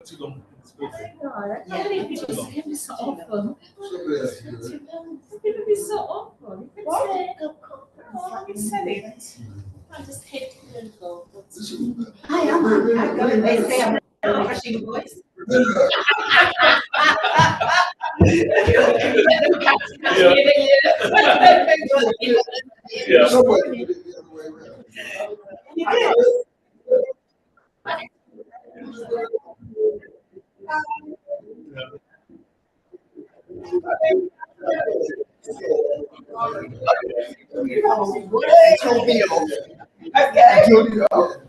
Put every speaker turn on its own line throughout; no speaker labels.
too long.
I can't believe people say me so often. People be so awful. You can say, oh, I'm silly. I just hate to go. I am. They say I'm a rushing voice.
They told me off.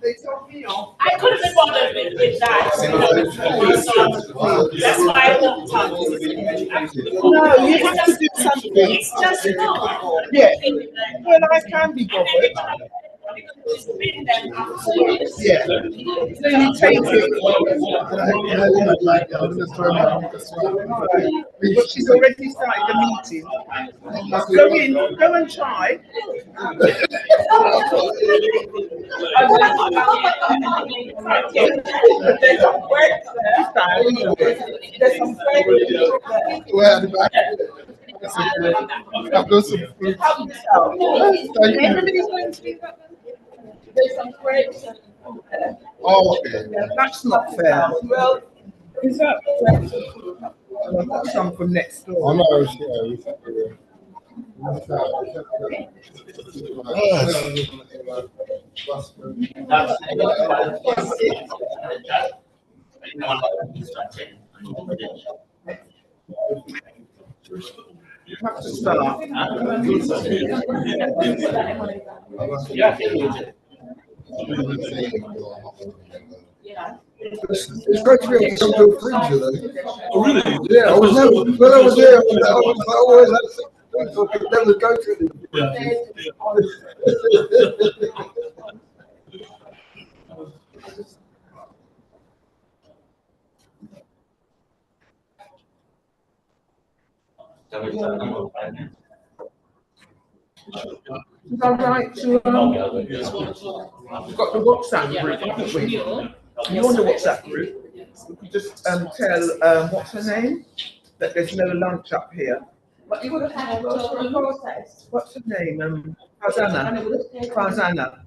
They told me off.
I couldn't be bothered with that. So that's why I don't talk.
No, you have to do something.
It's just no.
Yeah. Well, I can be bothered. Yeah. Then you take it. But she's already started the meeting. Go in, go and try. There's some
I've got some fruit.
Everybody's going to be there's some grapes.
Oh, okay.
That's not fair. Well, is that fair? I've got some from next door.
Oh, no, yeah.
You have to start.
It's great to be able to come to a Fringe, though.
Oh, really?
Yeah, I was never, when I was there, I always had something, so I could never go to it.
Is that right to, we've got the WhatsApp group, haven't we? You're on the WhatsApp group. We could just tell, what's her name? That there's no lunch up here.
But you would have had a process.
What's her name? Farzana.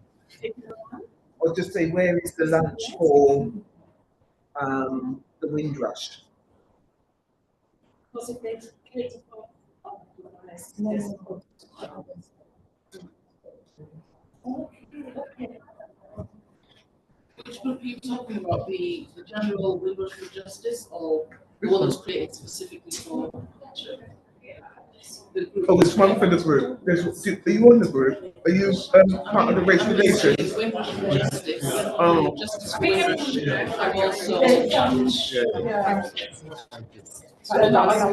Or just say, where is the lunch for the Windrush?
Because if they cater for
Which group are you talking about? The general Windrush for Justice or the one that's created specifically for the group?
Oh, there's one for the group. Are you on the group? Are you part of the race relations?
It's Windrush for Justice.
Oh.
Justice for Windrush. I'm also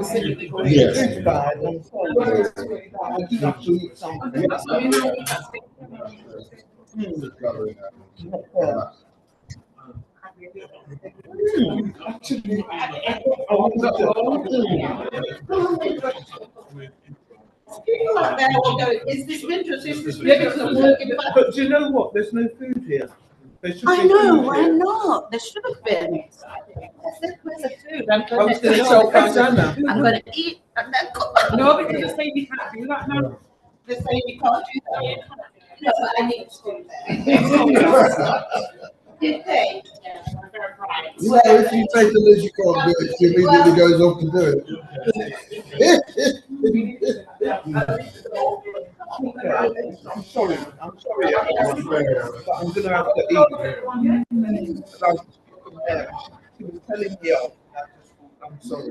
specifically for
Yes.
It's bad. I'm sorry. I do have to eat something.
Is this Windrush? Is this
But do you know what? There's no food here. There should
I
be
know,
food
why
here.
not? There should have been. Where's the food?
I was going to tell Farzana.
I'm going to eat and then cook.
no, because they say you can't do that now.
They say you can't do that. That's what I need to do. Did they?
You know, if you take the list, you can't do it. She immediately goes off to do it.
I'm sorry, but I'm going to have to eat. She was telling me off. I'm sorry.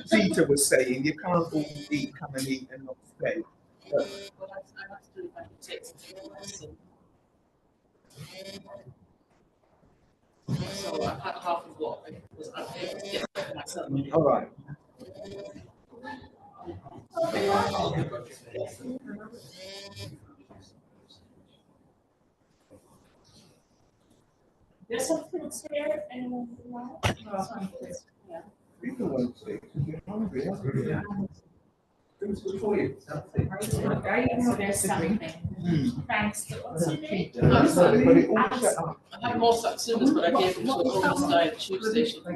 Zita was saying you can't all eat, come and eat and not stay.
So I had half of what I was able to get for myself.
All right.
There's some fruits here and
You can wait, because you're hungry, aren't you?
So there's something. Thanks to what's your name?
I have more students, but I gave them to a homeless guy at the tube station. So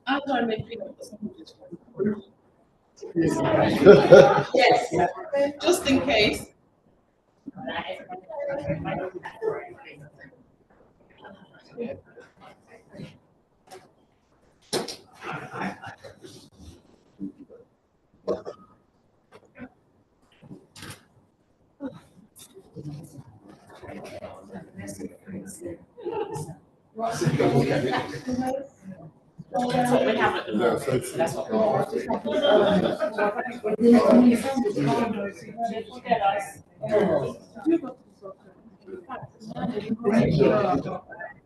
I'm going to make people. Yes, just in case.
That's what we have at the moment, so that's what we want. Forget us.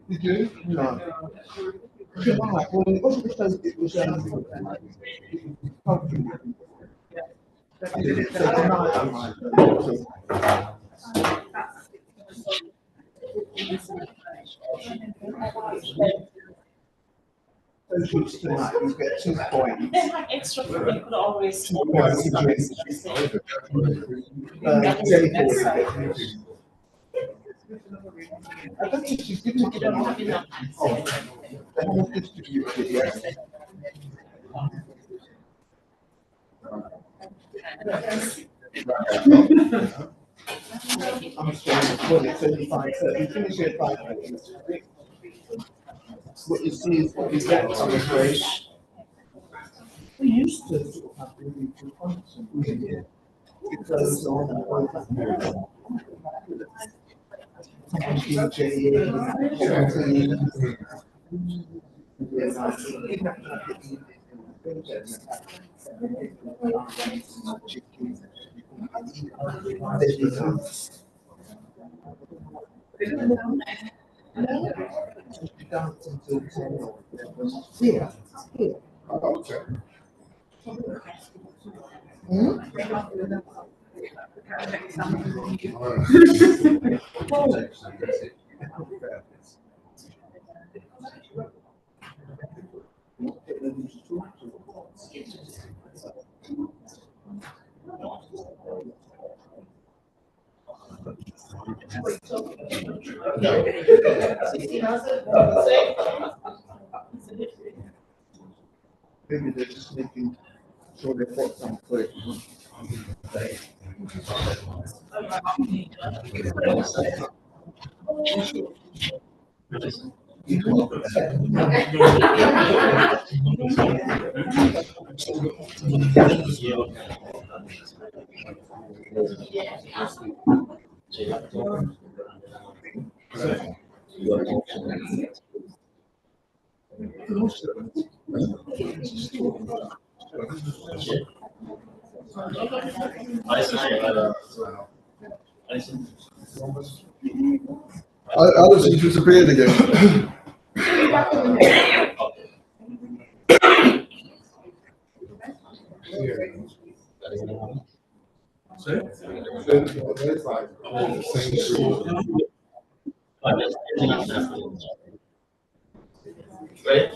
Did you? No. Right, well, it wasn't because it was, so tonight, socials tonight, you get 2 points.
They have extra food, you could always.
Jenny I don't think she's given it to them. Oh, they haven't distributed it yet. I'm sorry, well, it's only 5:30. We finish at 5:30. What you see is what you get, I'm afraid. We used to sort of have really good functions. It goes on and on. Maybe they're just making sure they put some for it. Alison disappeared again.
Right?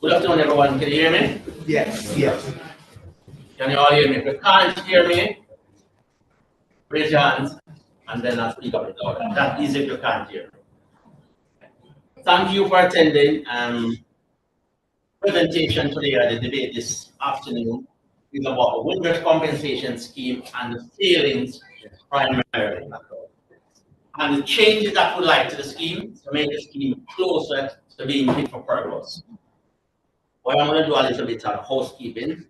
Good afternoon, everyone. Can you hear me?
Yes, yes.
Can you all hear me? If you can't hear me, raise your hands and then I'll speak up it louder. That is if you can't hear. Thank you for attending presentation today at the debate this afternoon is about the Windrush compensation scheme and the failings primarily. And the changes that we'd like to the scheme to make the scheme closer to being fit for purpose. What I'm going to do a little bit of housekeeping.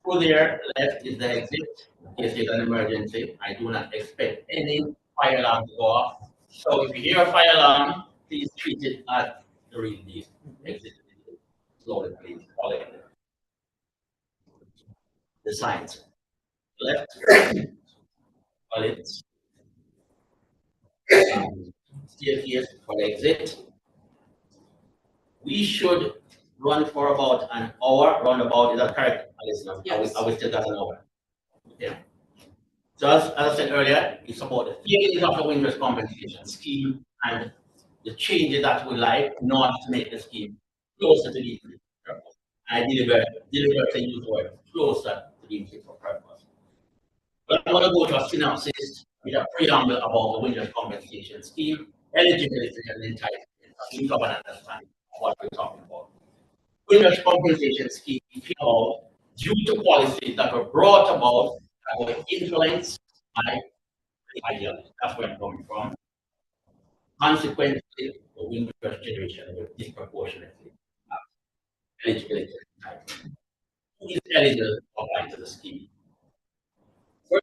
Through there, left is the exit. In case there's an emergency, I do not expect any fire alarm to go off. So if you hear a fire alarm, please treat it as the real deal. Exit slowly, please. Follow it. the signs. Left, toilets, staircase for the exit. We should run for about an hour, roundabout. Is that correct, Alison?
Yes.
I will still got an hour. Yeah. So as I said earlier, it's about the feelings of the Windrush compensation scheme and the changes that we like in order to make the scheme closer to the purpose. I deliberately use the word closer to the intended purpose. But I want to go to a synopsis with a preamble about the Windrush compensation scheme, eligibility and entitlement, so we can understand what we're talking about. Windrush compensation scheme came out due to policies that were brought about that were influenced by the ideology. That's where I'm coming from. Consequently, the Windrush generation will disproportionately have eligibility and entitlement. Who is eligible to apply to the scheme?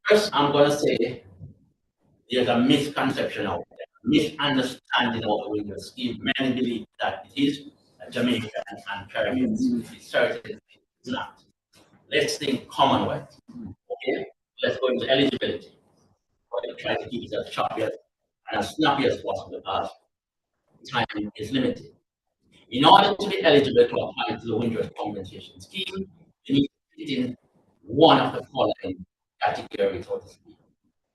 First, I'm going to say there's a misconception out there, misunderstanding of the Windrush scheme. Many believe that it is Jamaican and Caribbean. It certainly is not. Let's think Commonwealth. Okay, let's go into eligibility. But try to keep it as choppy and as snappy as possible as time is limited. In order to be eligible to apply to the Windrush compensation scheme, you need to fit in one of the following categories of the scheme.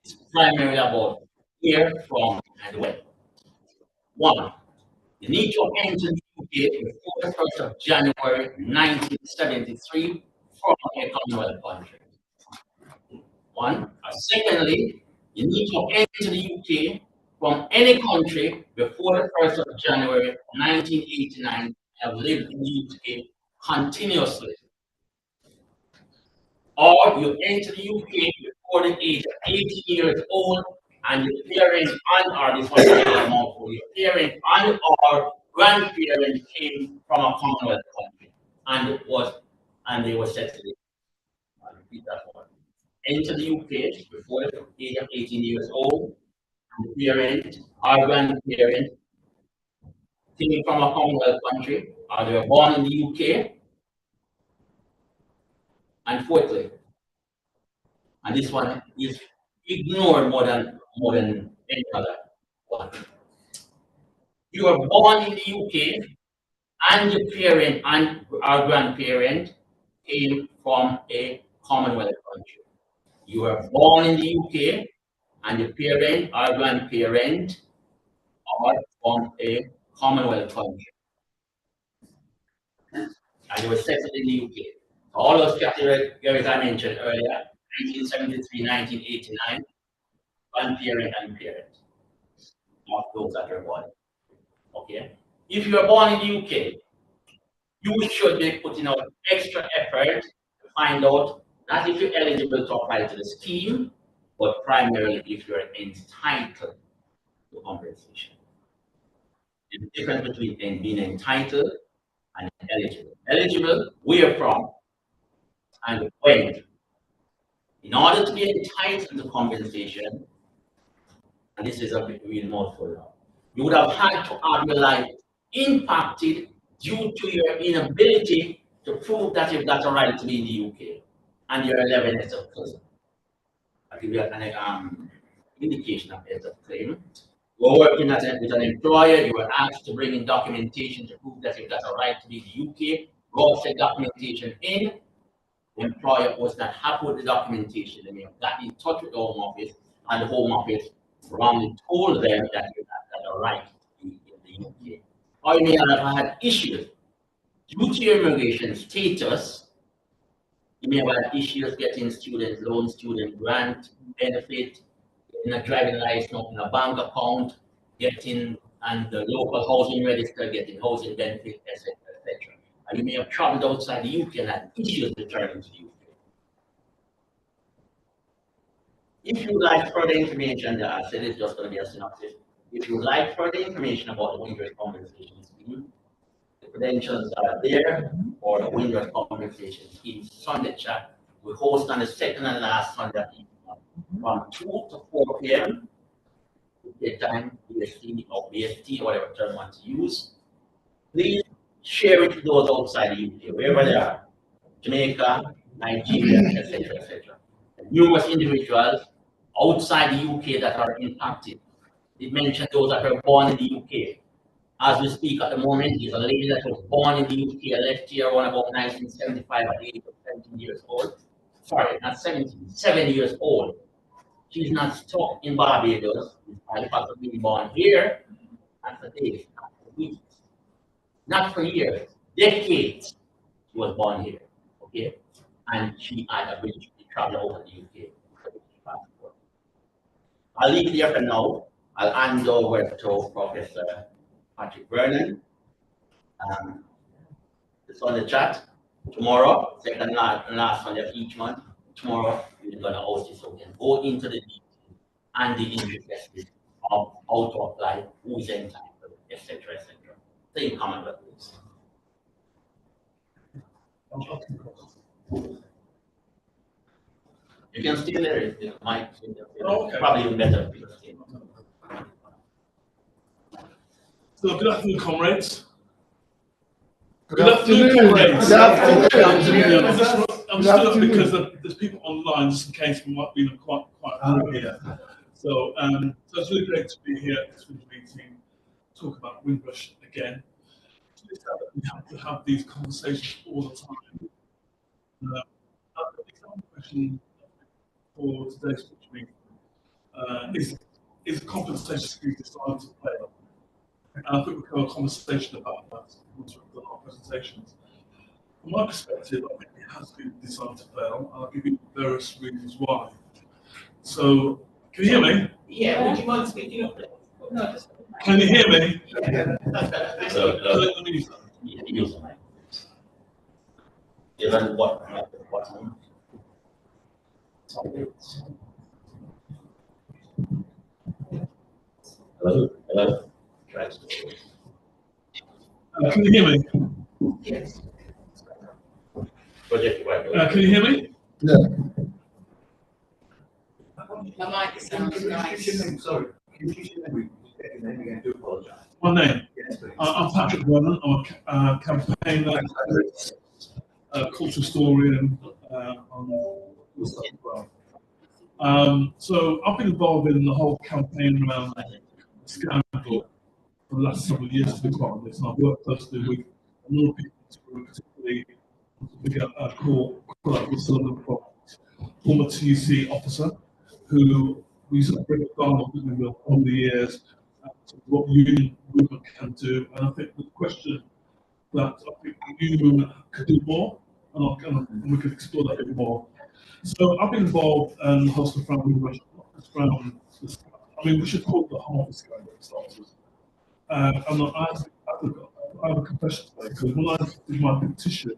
It's primarily about where, from, and when. One, you need to enter the UK before the 1st of January 1973 from a Commonwealth country. One. Secondly, you need to enter the UK from any country before the 1st of January 1989 and have lived in the UK continuously. Or you enter the UK before the age of 18 years old and your parents and or this one your parents and or grandparents came from a Commonwealth country and they were settled. I'll repeat that one. Enter the UK before the age of 18 years old, and the parent or grandparent came from a Commonwealth country, or they were born in the UK. And fourthly, and this one is ignored more than any other one. You were born in the UK, and your parent and our grandparent came from a Commonwealth country. You were born in the UK, and your parent or grandparent are from a Commonwealth country. And they were settled in the UK. All those categories I mentioned earlier, 1973, 1989, grandparent and parent. Not those that were born. Okay. If you are born in the UK, you should be putting out extra effort to find out not if you're eligible to apply to the scheme, but primarily if you're entitled to compensation. The difference between being entitled and eligible. Eligible, where from, and when. In order to be entitled to compensation, and this is a real mouthful now, you would have had to have your life impacted due to your inability to prove that you've got a right to be in the UK and you're 11 years of prison. I'll give you an indication of age of claim. You're working with an employer, you were asked to bring in documentation to prove that you've got a right to be in the UK, brought the documentation in, the employer was not happy with the documentation. They may have gotten in touch with the Home Office, and the Home Office wrongly told them that you had a right to be in the UK. Or you may have had issues due to your immigration status. You may have had issues getting student loan, student grant, benefit, getting a driving license, opening a bank account, getting and the local housing register, getting housing benefit, etc., etc. And you may have traveled outside the UK and had issues returning to the UK. If you like further information, I said it's just going to be a synopsis. If you like further information about the Windrush compensation scheme, the credentials are there for the Windrush compensation scheme Sunday chat. We host on the second and last Sunday from 2 to 4 p.m. Time, BST or BST, whatever term you want to use. Please share it with those outside the UK, wherever they are. Jamaica, Nigeria, etc., etc. Numerous individuals outside the UK that are impacted. It mentioned those that were born in the UK. As we speak at the moment, there's a lady that was born in the UK, left here around about 1975 at the age of 17 years old. Sorry, not 17, 7 years old. She's not stuck in Barbados, despite the fact of being born here, not for days, not for weeks, not for years, decades. She was born here, okay? And she had a British travel over the UK. Passport. I'll leave it here for now. I'll hand over to Professor Patrick Vernon. It's on the chat. Tomorrow, second last Sunday of each month, tomorrow we're going to host it so we can go into the details and the intricacies of how to apply, who's entitled, etc., etc. Same comment with this. You can still hear it, the mic.
Oh, okay.
Probably even better.
So good afternoon, comrades.
Good afternoon.
comrades.
Good afternoon.
I'm stood up because there's people online, just in case we might be quite here. So, so it's really great to be here at this Fringe meeting, talk about Windrush again. We have to have these conversations all the time. The question for today's Fringe meeting is compensation scheme designed to fail? And I think we'll have a conversation about that once we've done our presentations. From my perspective, I think it has been designed to fail, and I'll give you various reasons why. So, can you hear me?
Yeah, would you mind speaking up? No, just.
Can you hear me?
So,
Let me use that.
use the mic. Even what button? Hello? Hello? Try to.
Can you hear me?
Yes.
Project
Can you hear me?
Yeah.
My mic sounds nice.
Sorry. Can you use your name? Your name again. I do apologize.
My name?
Yes, please.
I'm Patrick Vernon. I'm a campaigner, cultural historian on the stuff as well. So I've been involved in the whole campaign around scandal for the last several years, to be quite honest. And I've worked closely with a lot of people, particularly call out with Sullivan, former TUC officer, who we sort of break it down over the years what the union movement can do. And I think the question that I think the union movement could do more, and we could explore that a bit more. So I've been involved in hosting around Windrush, I mean, we should call it the harvest guide that started. And I have a confession to make, because when I did my petition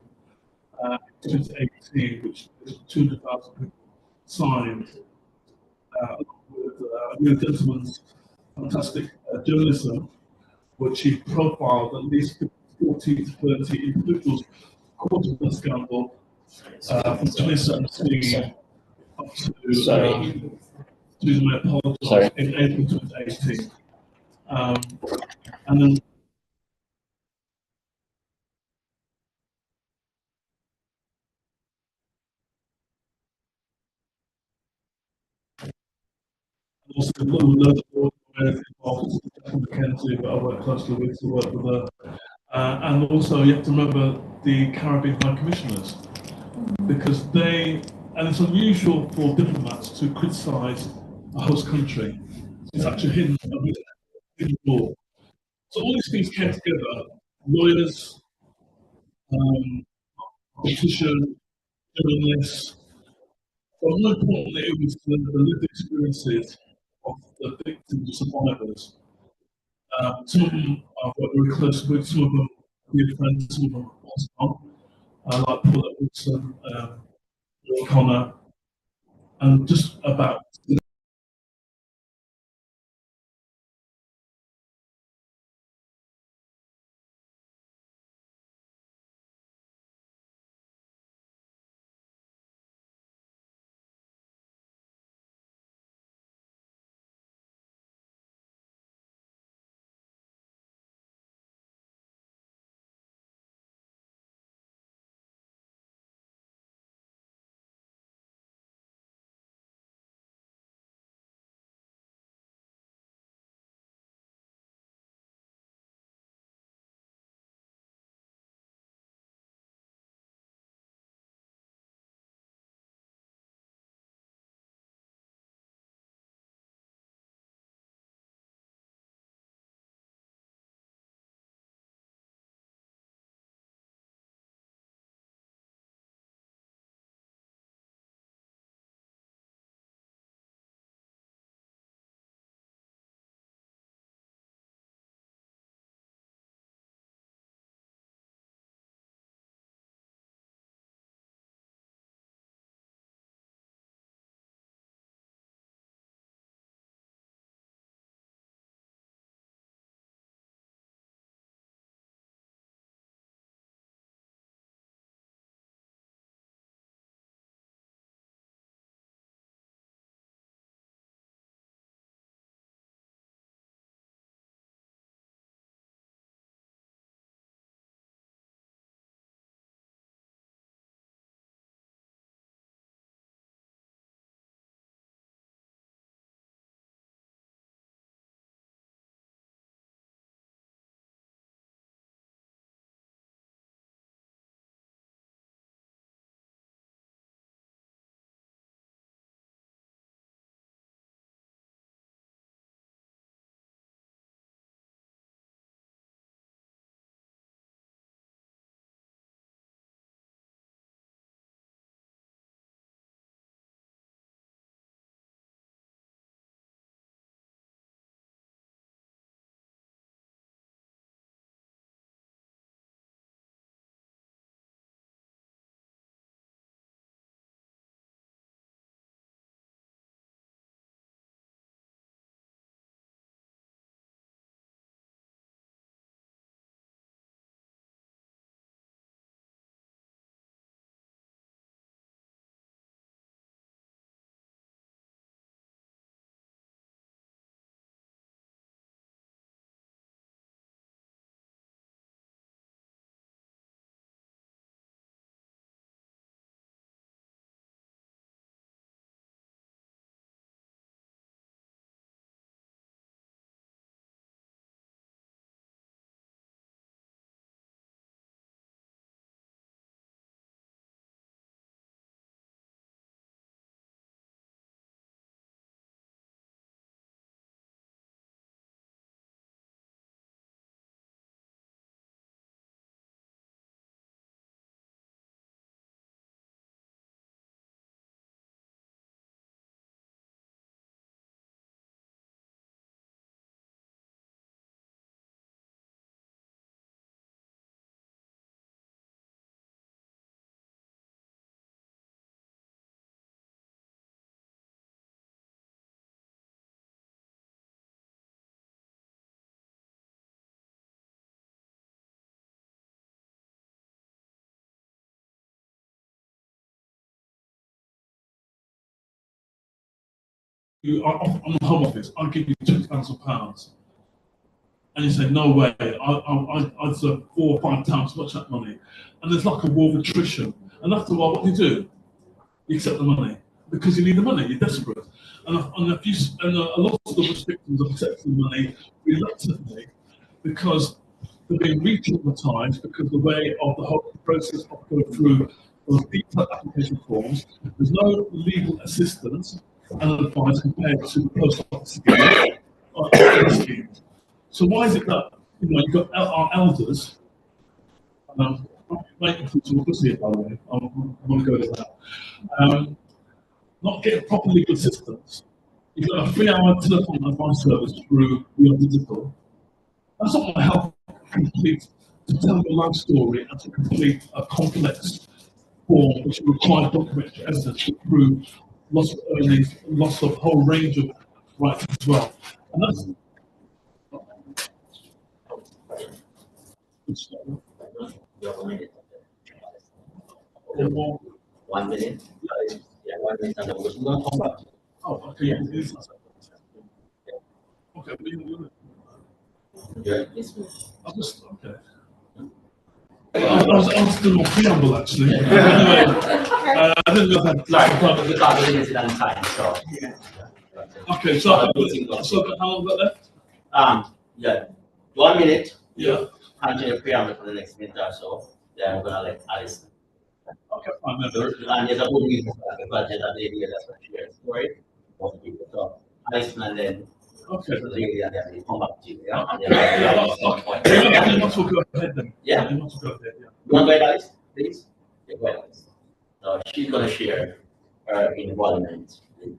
in 2018, which is 200,000 people signed, with a gentleman's fantastic journalism, which he profiled at least 40 to 30 individuals caught in the scandal from 2017 up to my apologize, in April 2018. And then also loads of involved, Mackenzie, that I work closely with to work with her. And also, you have to remember the Caribbean High Commissioners, because and it's unusual for diplomats to criticise a host country. It's actually hidden law. So all these things came together: lawyers, politicians, journalists. But more importantly, it was the lived experiences of the victims, survivors. Some of them I've worked very close with, some of them dear friends, some of them passed on, like Paul Wilson, Connor, and just about on the Home Office, I'll give you £2,000. And you say, no way, I'd serve 4 or 5 times as much that money. And there's like a war of attrition. And after a while, what do? You accept the money because you need the money, you're desperate. And a lot of the victims have accepted the money reluctantly because they're being re-traumatized because the way of the whole process of going through those detailed application forms, there's no legal assistance and advice compared to the post office scheme or other schemes. So why is it that you've got our elders, we'll see it by the way, I'm going to go to that, not getting proper legal assistance? You've got a 3-hour telephone advice service through your digital. That's not going to help complete, to tell your life story and to complete a complex form which requires documentary evidence to prove loss of earnings, loss of a whole range of rights as well. And that's
You have a minute.
1
minute. Yeah, 1 minute, and then we're going to come back.
oh, okay, yeah. Okay, but
Yeah.
I just, okay. I was doing a preamble actually. Anyway, I didn't know that.
Sorry, we can't limit it on time, so.
Okay, so how long got left?
Yeah, 1 minute.
Yeah.
Continue preamble for the next minute or so. Then we're gonna let Alice.
Okay, fine.
And there's a good reason for that, because there's a lady that's going to share a story. So Alice and then.
Okay.
The lady and then we come back to you. Yeah. And then
You want to go ahead then?
Yeah.
You want to go ahead? Yeah.
You want to go ahead, Alice, please? Yeah, go ahead, Alice. So she's going to share her involvement with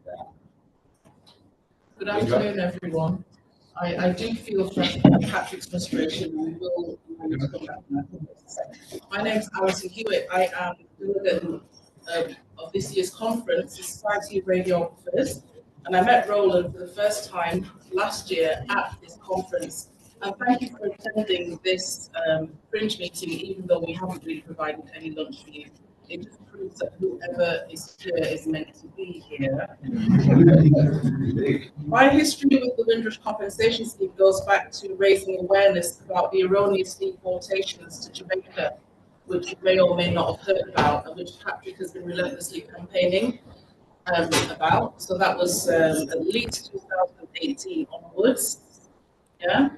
Good afternoon, everyone. I do feel Patrick's frustration. We will come back to that. My name is Alison Hewitt. I am delegate of this year's conference, the Society of Radiographers, and I met Roland for the first time last year at this conference. And thank you for attending this Fringe meeting, even though we haven't really provided any lunch for you. It just proves that whoever is here is meant to be here. My history with the Windrush compensation scheme goes back to raising awareness about the erroneous deportations to Jamaica, which you may or may not have heard about, and which Patrick has been relentlessly campaigning about. So that was at least 2018 onwards. Yeah.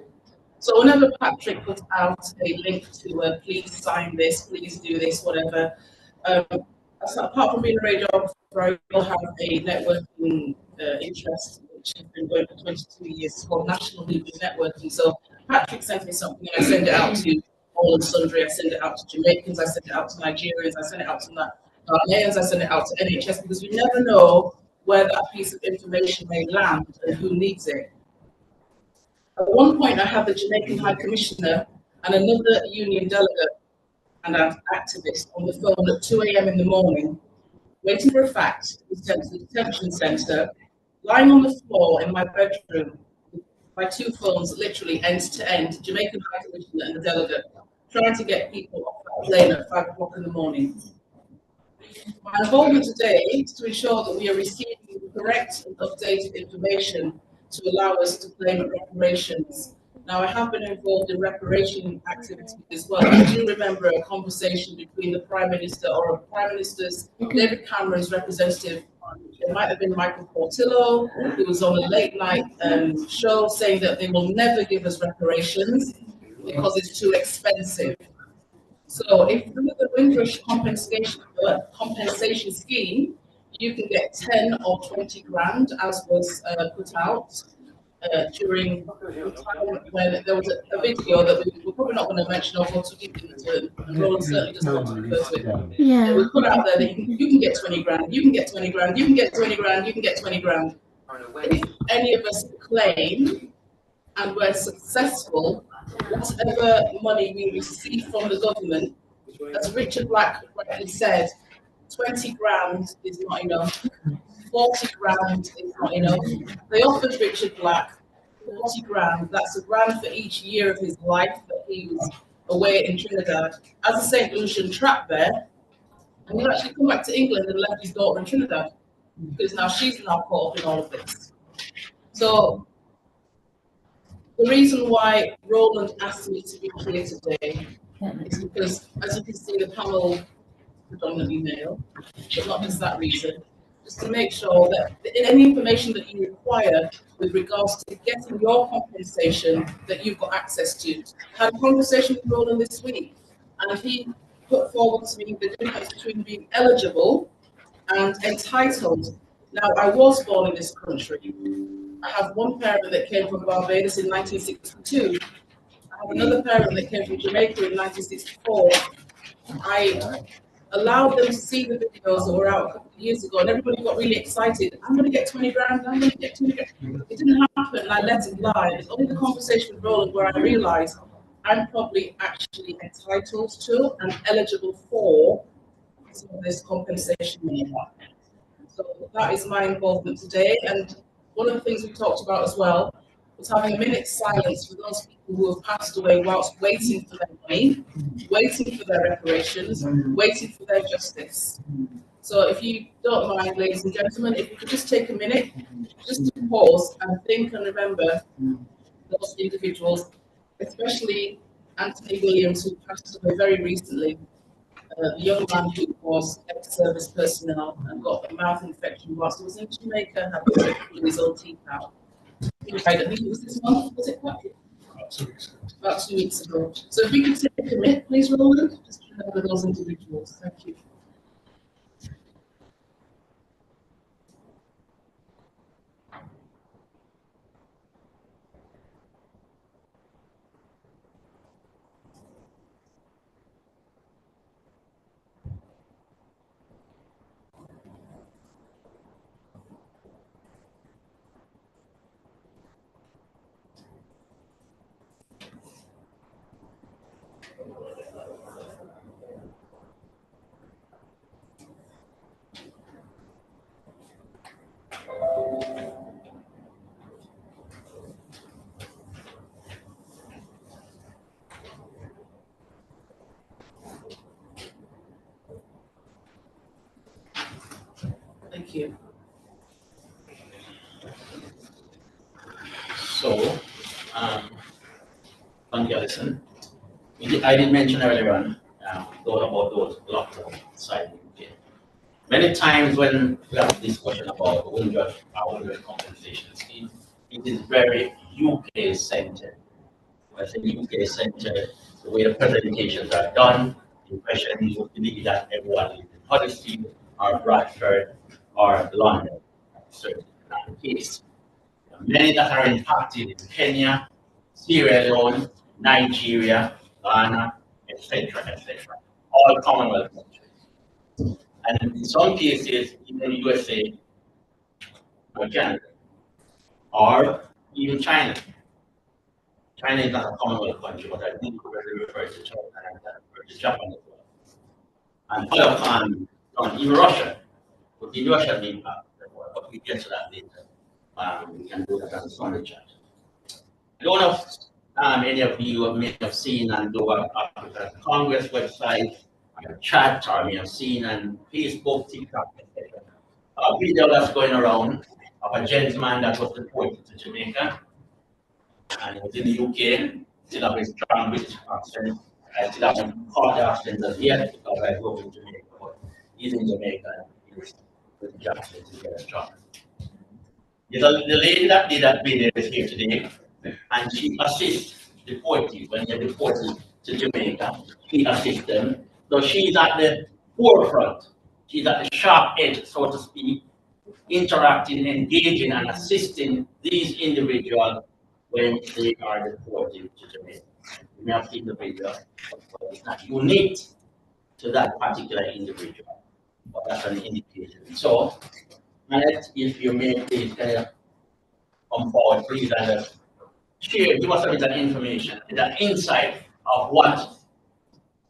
So whenever Patrick put out a link to please sign this, please do this, whatever. So apart from being a radiographer, I will have a networking interest, which has been going for 22 years. It's called National Media Networking. So Patrick sent me something, and I send it out to all and sundry. I send it out to Jamaicans, I send it out to Nigerians, I send it out to Ghanaians, I send it out to NHS, because you never know where that piece of information may land and who needs it. At one point, I had the Jamaican High Commissioner and another union delegate and an activist on the phone at 2 a.m. in the morning, waiting for a fax to be sent to the detention centre, lying on the floor in my bedroom with my 2 phones literally end to end, Jamaican High Commissioner and the delegate, trying to get people off that plane at 5 o'clock in the morning. My involvement today is to ensure that we are receiving the correct and updated information to allow us to claim reparations. Now, I have been involved in reparation activities as well. I do remember a conversation between the Prime Minister or a Prime Minister's, David Cameron's representative. It might have been Michael Portillo, who was on a late night show saying that they will never give us reparations because it's too expensive. So if through the Windrush compensation scheme, you can get 10 or 20 grand, as was put out during the time when there was a video that we're probably not going to mention, although to keep it to Roland certainly doesn't want to refer to it. Yeah. We put out there that you can get 20 grand, you can get 20 grand, you can get 20 grand, you can get 20 grand. If any of us claim and we're successful, whatever money we receive from the government, as Richard Black rightly said, 20 grand is not enough. 40 grand is not enough. They offered Richard Black 40 grand. That's a grand for each year of his life that he was away in Trinidad as a St. Lucian trap bear. And he actually come back to England and left his daughter in Trinidad because now she's now caught up in all of this. So the reason why Roland asked me to be here today is because, as you can see, the panel is predominantly male, but not just that reason, just to make sure that any information that you require with regards to getting your compensation that you've got access to. I had a conversation with Roland this week, and he put forward to me the difference between being eligible and entitled. Now, I was born in this country. I have one parent that came from Barbados in 1962. I have another parent that came from Jamaica in 1964. I allowed them to see the videos that were out a couple of years ago, and everybody got really excited. I'm going to get 20 grand, I'm going to get 20 grand. It didn't happen, and I let it lie. It's only the conversation with Roland where I realized I'm probably actually entitled to and eligible for some of this compensation money. So that is my involvement today. And one of the things we talked about as well was having a minute's silence for those people who have passed away whilst waiting for their money, waiting for their reparations, waiting for their justice. So if you don't mind, ladies and gentlemen, if you could just take a minute, just to pause and think and remember those individuals, especially Anthony Williams, who passed away very recently. The young man who was ex-service personnel and got a mouth infection whilst he was in Jamaica and had to pull his own teeth out. He died, I think it was this month, was it quite? About 2 weeks ago. So if we could take a minute, please, Roland, just to remember those individuals. Thank you. Thank you.
So, thank you, Alison. I did mention earlier on about those locked outside the UK. Many times when we have a discussion about the Windrush compensation scheme, it is very UK centered. When I say UK centered, the way the presentations are done, the impression you believe that everyone lives in Huddersfield or Bradford or London. Certainly not the case. Many that are impacted in Kenya, Sierra Leone, Nigeria, Ghana, etc., all Commonwealth countries. And in some cases, even USA or Canada, or even China. China is not a Commonwealth country, but I think we refer to China and refer to Japan as well. And other even Russia, but in Russia being impacted, but we get to that later. We can do that on the Sunday chat. I don't know if any of you may have seen on the African Congress website, or chat, or may have seen on Facebook, TikTok, etc. A video that's going around of a gentleman that was deported to Jamaica, and he was in the UK, still have a strong British accent. I still haven't caught the accent as yet because I grew up in Jamaica, but he's in Jamaica, he's with the accent is very strong. The lady that did that video is here today, and she assists deportees when they're deported to Jamaica. She assists them. So she's at the forefront. She's at the sharp edge, so to speak, interacting, engaging, and assisting these individuals when they are deported to Jamaica. You may have seen the video, but it's not unique to that particular individual, but that's an indication. So, Annette, if you may please come forward, please, and share, give us a bit of information, the insight of what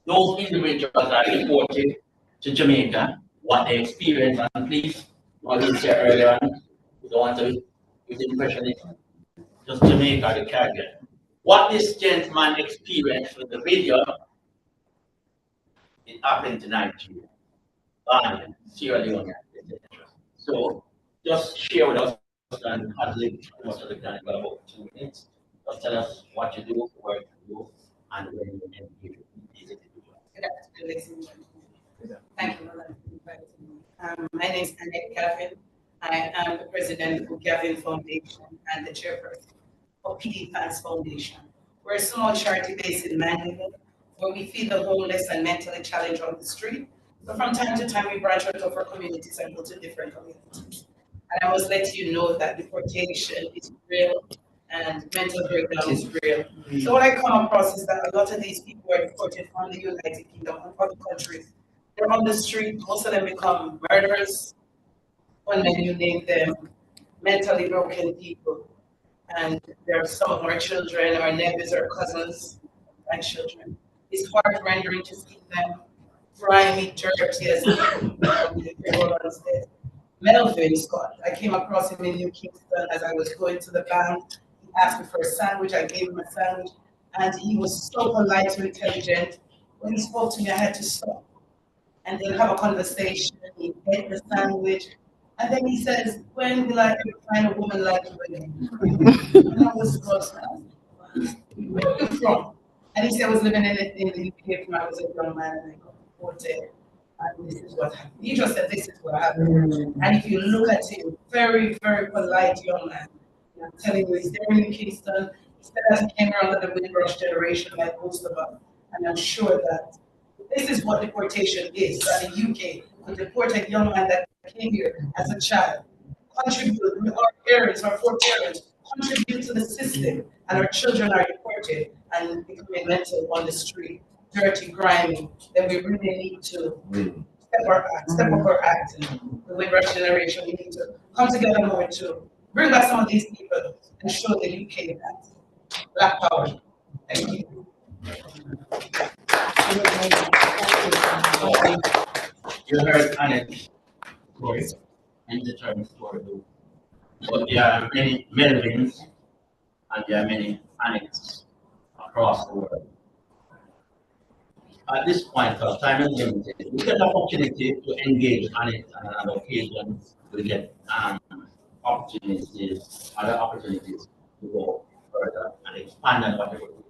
those individuals are reported to Jamaica, what they experience, and please, what you said earlier on, you don't want to give the impression it's just Jamaica, the Caribbean. What this gentleman experienced with the video, it happened to Nigeria, Ghana, Sierra Leone, etc. So just share with us than cuddling most of the time, about 2 minutes. Just tell us what you do, where you do, and when you engage with these individuals.
Good afternoon, ladies and gentlemen. Thank you for inviting me. My name is Annette Gavin. I am the president of Gavin Foundation and the chairperson of PD Fans Foundation. We're a small charity based in Mandeville where we feed the homeless and mentally challenged on the street. But from time to time, we branch out of our communities and go to different communities. And I must let you know that deportation is real and mental breakdown is real. So what I come across is that a lot of these people were deported from the United Kingdom and other countries. They're on the street, most of them become murderers, when you name them, mentally broken people. And there are some of our children, our neighbors, our cousins, grandchildren. It's heart-rendering to see them grimy, dirty as Melvin Scott, I came across him in New Kingston as I was going to the bank. He asked me for a sandwich, I gave him a sandwich, and he was so polite and intelligent. When he spoke to me, I had to stop and then have a conversation. He ate the sandwich, and then he says, "When will I ever find a woman like you again?" And I was lost. Where are you from? And he said, I was living in the UK when I was a young man and I got deported. And this is what happened. He just said, this is what happened. And if you look at him, very, very polite young man. And I'm telling you, he's there in New Kingston. He said that he came around the Windrush generation like most of us. And I'm sure that this is what deportation is. That the UK could deport a young man that came here as a child, contribute, our parents, our foreparents, contribute to the system, and our children are deported and becoming mental on the street, dirty, grimy, then we really need to step up our act. And the Windrush generation, we need to come together more to bring back some of these people and show the UK that Black power. Thank you.
You heard Annette voice and the term story. But there are many Melvins and there are many Annettes across the world. At this point, because time is limited, we get the opportunity to engage Annette on another occasion. We get opportunities, other opportunities to go further and expand on what we do.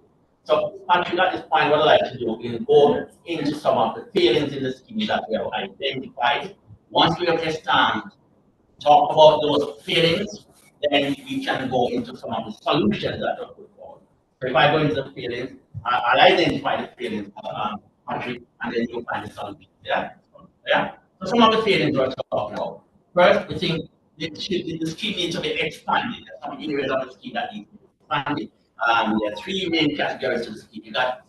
So, Patrick, at this point, what I'd like to do is go into some of the failings in the scheme that we have identified. Once we have just talk about those failings, then we can go into some of the solutions that are put forward. So if I go into the failings, I'll identify the failings, Patrick, and then you'll find the solution. Yeah? Yeah? So some of the failings we're talking about. First, we think the scheme needs to be expanded. There's some areas of the scheme that need to be expanded. There are three main categories to the scheme. You got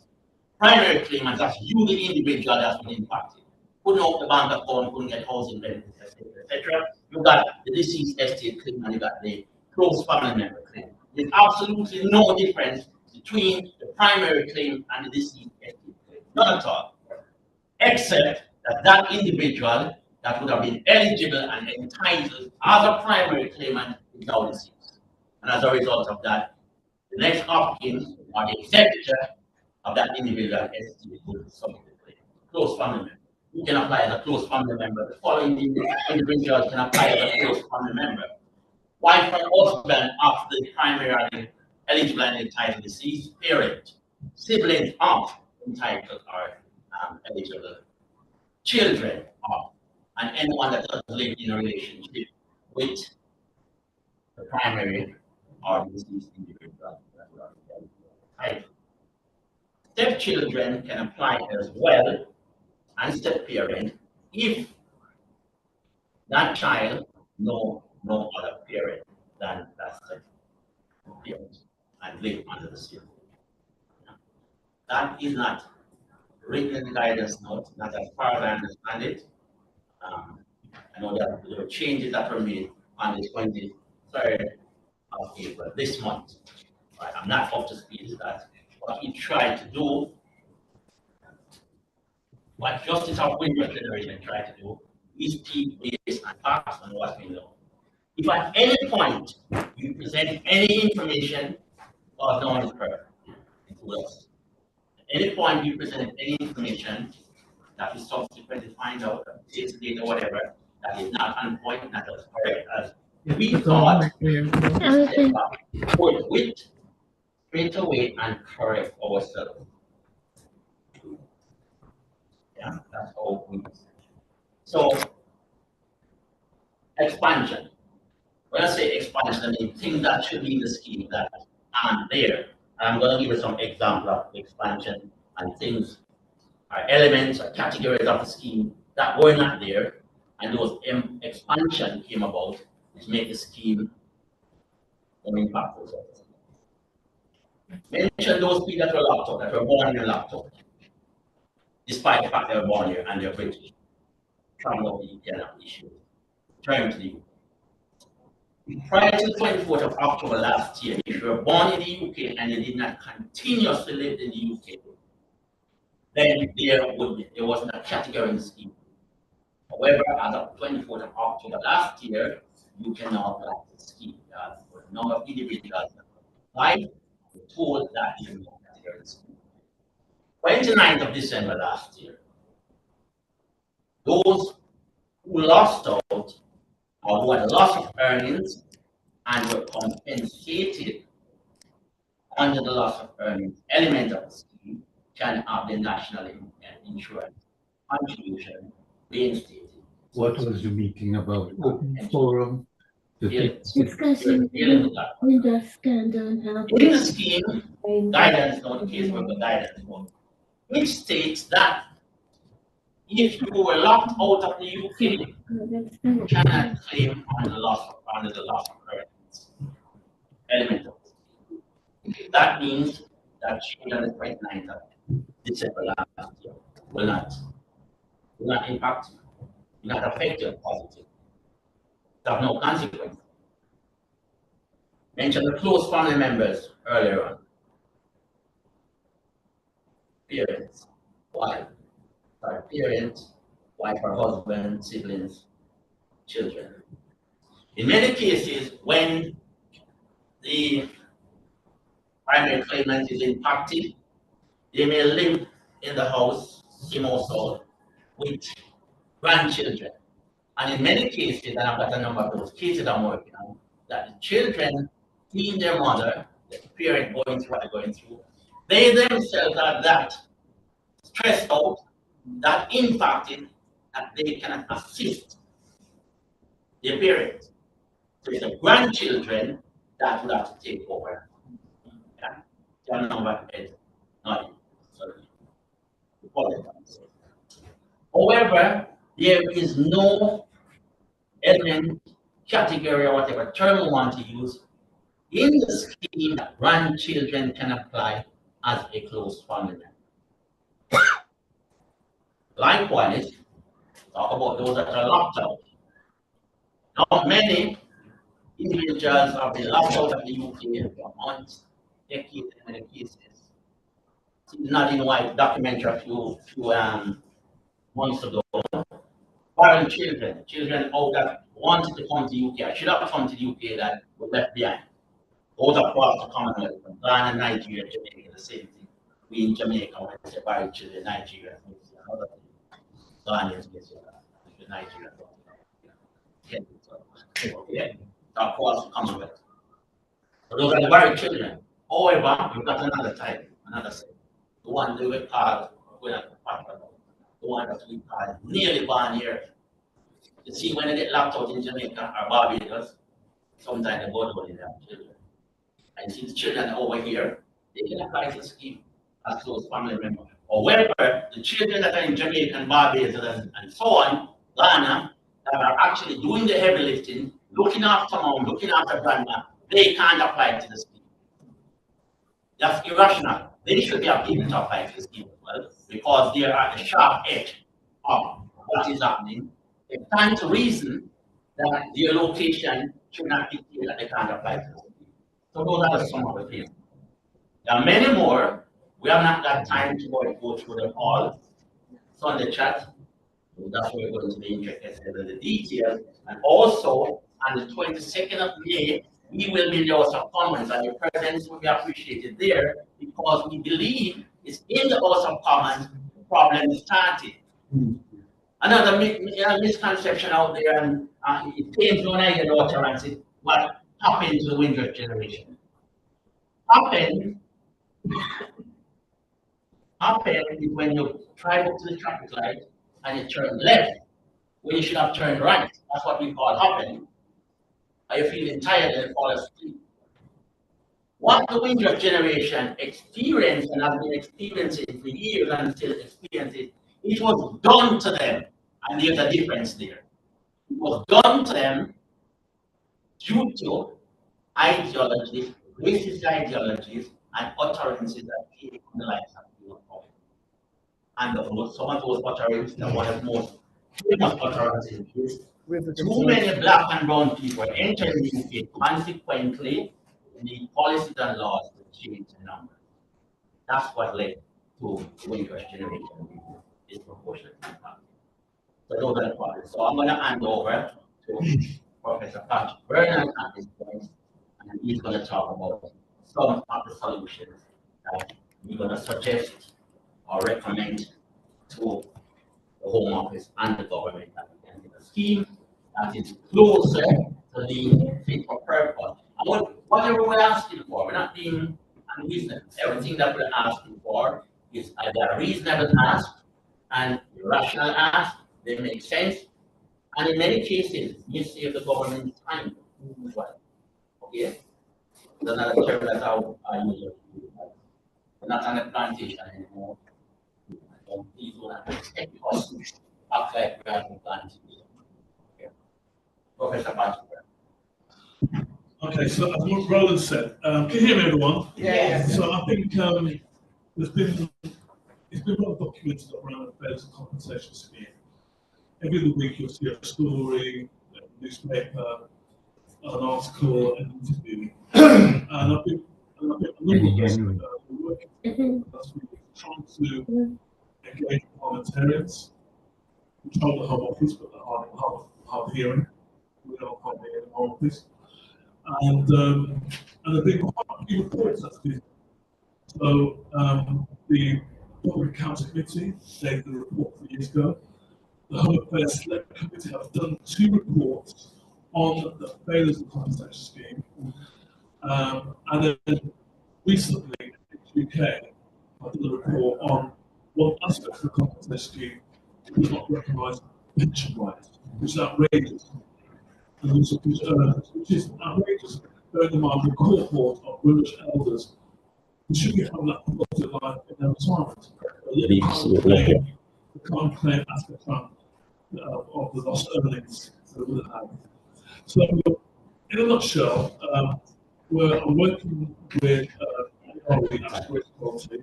primary claimants, that's you, the individual that's been impacted. Couldn't open the bank account, couldn't get housing benefits, etc. You got the deceased estate claim and you got the close family member claim. There's absolutely no difference between the primary claim and the deceased estate claim. None at all. Except that that individual that would have been eligible and entitled as a primary claimant is now deceased. And as a result of that, the next of kin or the executor of that individual estate will submit the claim. Close family member. You can apply as a close family member. The following individuals can apply as a close family member. Wife or husband of the primary eligible and entitled deceased parent, siblings of entitled or eligible, children of, and anyone that doesn't live in a relationship with the primary or deceased individual. Stepchildren can apply as well, and step-parent if that child no other parent than that step-parent and live under the same roof. That is not written in the guidance note, not as far as I understand it. I know that there were changes that were made on the 23rd of April this month. Right, I'm not up to speed with that. What we tried to do, what Justice of Windrush Generation tried to do, is keep based and facts on what we know. If at any point you present any information or don't occur, it will. At any point you present any information that we subsequently find out, date or whatever, that is not on point, not as correct as We thought with straight away and correct ourselves. Yeah, that's all we so expansion. When I say expansion, I mean things that should be in the scheme that aren't there. I'm going to give you some example of expansion and things or elements or categories of the scheme that were not there, and those expansion came about to make the scheme more impactful. Mention those people that were locked up, that were born here locked up, despite the fact they were born here and they're British. Trying out the issue. Trying to the prior to the 24th of October last year, if you were born in the UK and you did not continuously live in the UK, then there wasn't a category in the scheme. However, as of 24th of October last year, you can now apply to the scheme. For a number of individuals that applied, were told that you know category in the scheme. 29th of December last year, those who lost out or who had loss of earnings and were compensated under the loss of earnings element of the scheme can have the national insurance contribution reinstated.
What was the meeting about? Open forum?
Discussion with the scandal.
In the scheme, guidance note, caseworker guidance note, which states that if you were locked out of the UK, you cannot claim on the loss of earnings element of it. That means that change on the 29th of December last year will not impact you, will not affect you positively. It have no consequence. Mentioned the close family members earlier on. Parents, wife, or husband, siblings, children. In many cases, when the primary claimant is impacted, they may live in the house, same household, with grandchildren. And in many cases, and I've got a number of those cases I'm working on, that the children seeing their mother, the parent going through what they're going through, they themselves are that stressed out, that impacted, that they cannot assist their parents. So it's the grandchildren that would have to take over. Yeah. Their number is not however, there is no element, category, or whatever term you want to use in the scheme that grandchildren can apply as a close family member. Likewise, talk about those that are locked out. Now, many individuals have been locked out of the UK for months, decades, in many cases. Not in white documentary a few months ago. Foreign children out that wanted to come to the UK, should have come to the UK that were left behind. Out across the Commonwealth, from Ghana, Nigeria, Jamaica, the same thing. We in Jamaica, when we say foreign children, Nigeria, another thing. Ghanaians, Nigeria. Across the Commonwealth. So those are the foreign children. However, we've got another type, another set. The one that we call, the one that we call nearly born here. You see, when they get locked out in Jamaica or Barbados, sometimes they go to their children. And you see the children over here, they can apply to the scheme as close family members. However, the children that are in Jamaica and Barbados and so on, Ghana, that are actually doing the heavy lifting, looking after mom, looking after grandma, they can't apply to the scheme. That's irrational. They should be able to apply to the scheme as well, because they are at the sharp edge of what is happening. They stand to reason that their location should not be clear that they can't apply to the scheme. So those are some of the things. There are many more. We have not got time to go through them all. So on the chat, that's where we're going to be interested in the details. And also, on the 22nd of May, we will be in the House of Commons, and your presence will be appreciated there, because we believe it's in the House of Commons the problem started. And Another misconception out there, and it pains when I get utterance, is what happened to the Windrush generation. Happened is when you drive up to the traffic light and you turn left when you should have turned right. That's what we call happening. Are you feeling tired and fall asleep? What the Windrush generation experienced and has been experiencing for years and still experiencing, it was done to them. And there's a difference there. It was done to them due to ideologies, racist ideologies, and utterances that came from the likes of the people. And some of those utterances, one of the most famous utterances is too many black and brown people entering the UK, consequently, the policies and laws to change the numbers. That's what led to the Windrush generation disproportionate impact. So those are the points. So I'm going to hand over to Professor Patrick Bernard at this point, and he's going to talk about some of the solutions that we're going to suggest or recommend to the Home Office and the government that we can get a scheme that is closer to the fit for purpose. And whatever we're asking for, we're not being unreasonable. Everything that we're asking for is either a reasonable ask and a rational ask. They make sense, and in many cases, you save the government time as well. Okay? That's another term that I usually use. We're not on a plantation anymore. Please don't expect us to act like we're on a plantation. Okay. Professor Patrick.
Okay, so as what Roland said, can you hear me, everyone?
Yeah.
So I think it's been well documented around the fairness and compensation scheme. Every other week you'll see a story, a newspaper, an article, an interview. And I've been a number of us working last week trying to engage parliamentarians, control the Home Office, but the hard hearing. We don't have hearing in the Home Office. And there've been quite a few reports that's been. So the Public Accounts Committee gave the report 4 years ago. The Home Affairs Select Committee have done 2 reports on the failures of the compensation scheme. And then recently, in the UK, I did a report on one aspect of the compensation scheme that does not recognise pension rights, which is outrageous. And which is outrageous, bearing in mind the cohort of Windrush elders who should be having that quality of life in their retirement. The can't claim aspect of the lost earnings that they would have had. So, in a nutshell, we're working with Aspirational Quality,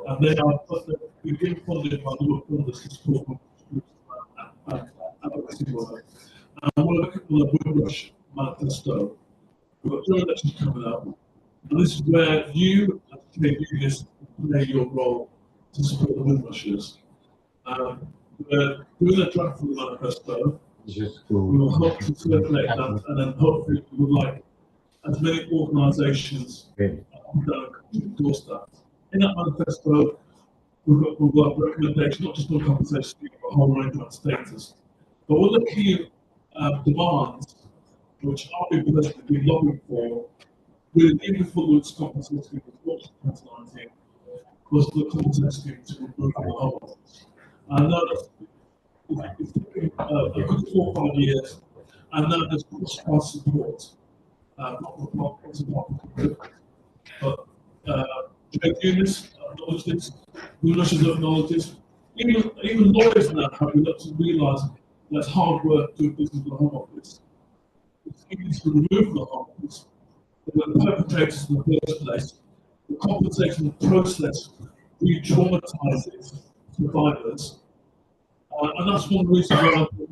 and they are we've been funded by the work funders to support advocacy work. And we're looking for the Windrush manifesto. We've got 2 elections coming up, and this is where you, as trade unionists, play your role to support the Windrushers. We're doing a draft for the manifesto. We will hope to circulate that, and then hopefully we would like as many organisations that endorse that. In that manifesto, we've got recommendations not just on compensation, but a whole range of status. But one of the key demands, which I've been personally been lobbying for, really even before the compensation scheme was launched in 2019, was the compensation scheme to remove the Home Office. And now it's taken a good 4 or 5 years, and now there's cross-party support, not but trade unions acknowledge this, Windushers acknowledge this, even lawyers now have begun to realise that it's hard work doing business with the Home Office. It's easy to remove the Home Office, but when the perpetrators in the first place, the compensation process re-traumatises survivors. And that's one reason why I think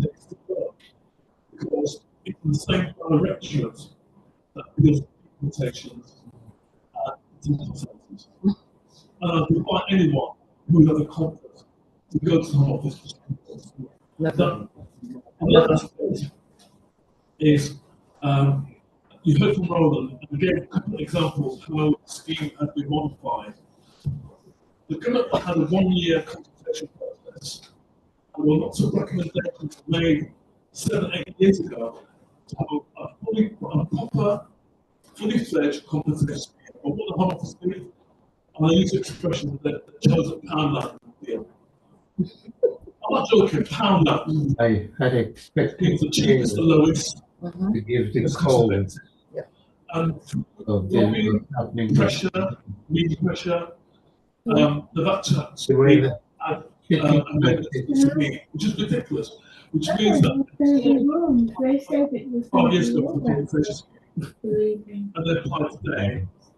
takes to work, because it's the same directorate that deals with implementations and circumstances. And I can find anyone who has a conflict to go to the Home Office. Another aspect is you heard from Roland, and gave a couple of examples of how the scheme has been modified. The government had a 1-year consultation process, there were lots of recommendations made 7, 8 years ago to have a proper, fully fledged compensation scheme. But what the Home Office did, and I use the expression that chose a pound deal. I'm not joking, pound land.
I had expected
It's the cheapest, the lowest.
to give the
It's
code
cost-effective. And
of
lobbying,
what's happening.
pressure, media pressure, they've actually
The way that
amendments to the scheme, which is ridiculous. Which means that 5 years ago for the compensation scheme, and they apply today,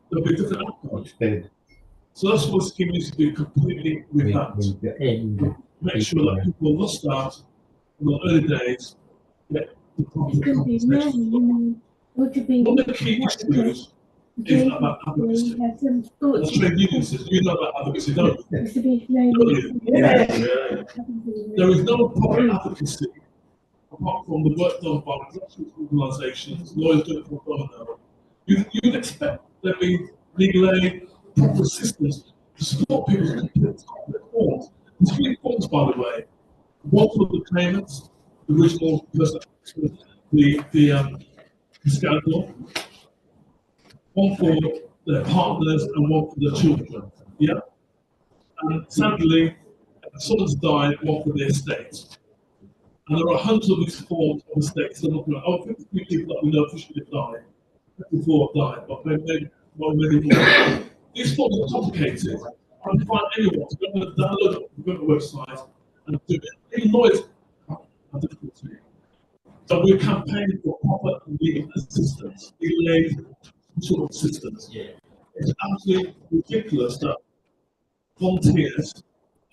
there'll be a different outcome.
instead
So that's what the scheme needs to be completely revamped.
the end.
Make sure that people will start in the early days get the proper compensation. One of the key issues is about advocacy. As trade unions, you know about advocacy, don't you? There is no proper advocacy apart from the work done by grassroots organisations, lawyers doing it for bono. You'd expect there to be legal aid, proper systems to support people's complaints. There's 3 forms, by the way. One for the claimants, the original person, the scandal, one for their partners and one for their children. Yeah? And sadly, someone's died, one for the estate. And there are hundreds of these forms of estates. I'm not going to, 53 people that we know officially have died. 54 have died, but maybe many more. These forms are complicated. I can find anyone to go and download it from the website and do it. Even lawyers have difficulty. So we're campaigning for proper legal assistance, legal aid, sort of assistance.
Yeah.
It's absolutely ridiculous that volunteers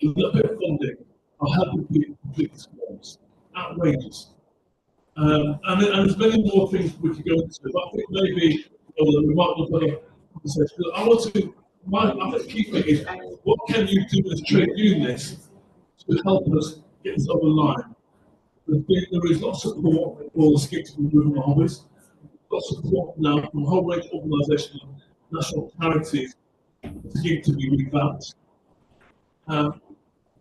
with a little bit of funding are helping people complete these forms. Outrageous. And there's many more things we could go into, but I think maybe we might look at a conversation. I want to, I think the key thing is, what can you do as trade unionists to help us get this over the line? There is lots of support for the scheme to be moving always. Lots of support now from a whole range of organisations, national charities, the scheme to be revamped.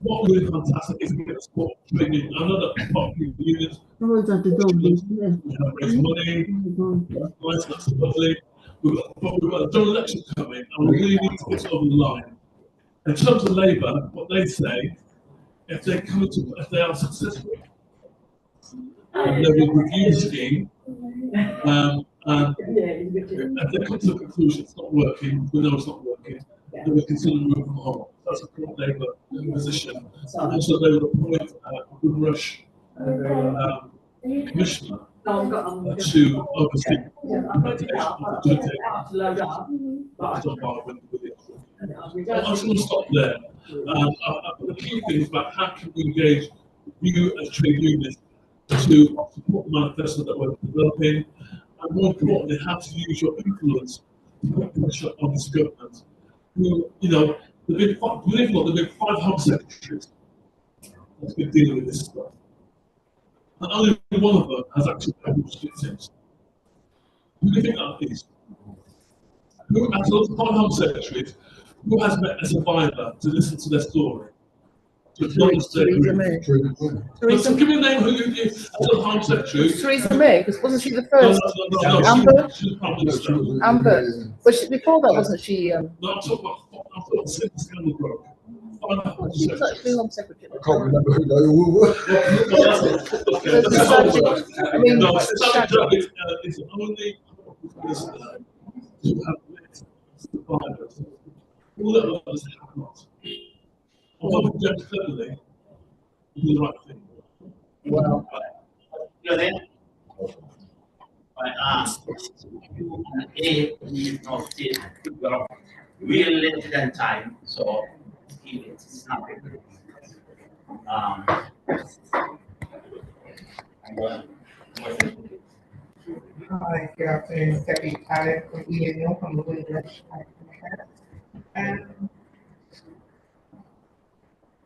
What really fantastic is to get support from trade unions. I know that part of the unions raise money, nice, that's lovely. We've got a general election coming, and we really need to get it over the line. In terms of Labour, what they say, if they are successful, and they will review the scheme, and if they come to the conclusion it's not working, we know it's not working, they will consider moving on. That's a current Labour position. And also they will appoint a Windrush commissioner to oversee implementation of the I'm just going to stop there. The key thing is about how can we engage you as trade unions to support the manifesto that we're developing, and more importantly, how to use your influence to put pressure on this government. Who, you know, believe it or not, there have been 5 Home Secretaries that's been dealing with this stuff. And only one of them has actually published it since. Who do you think that is? Who, as those 5 Home Secretaries, who has met a survivor to listen to their story?
Theresa May.
So give me a name who you as a Home Secretary.
Theresa May, because wasn't she the first?
No,
Amber?
she's the Prime Minister.
Amber, but before that, wasn't she?
No, I'm talking about scandal broke.
She was actually Home Secretary.
I can't remember who they all were.
I mean,
No, it's the only minister to have met survivors. All the others have not. Although we judge cleverly, we do the right thing.
wow.
You're there? We're limited in time, so it's not good.
Hi, good afternoon, Debbie Allen from Ian from the Windrush.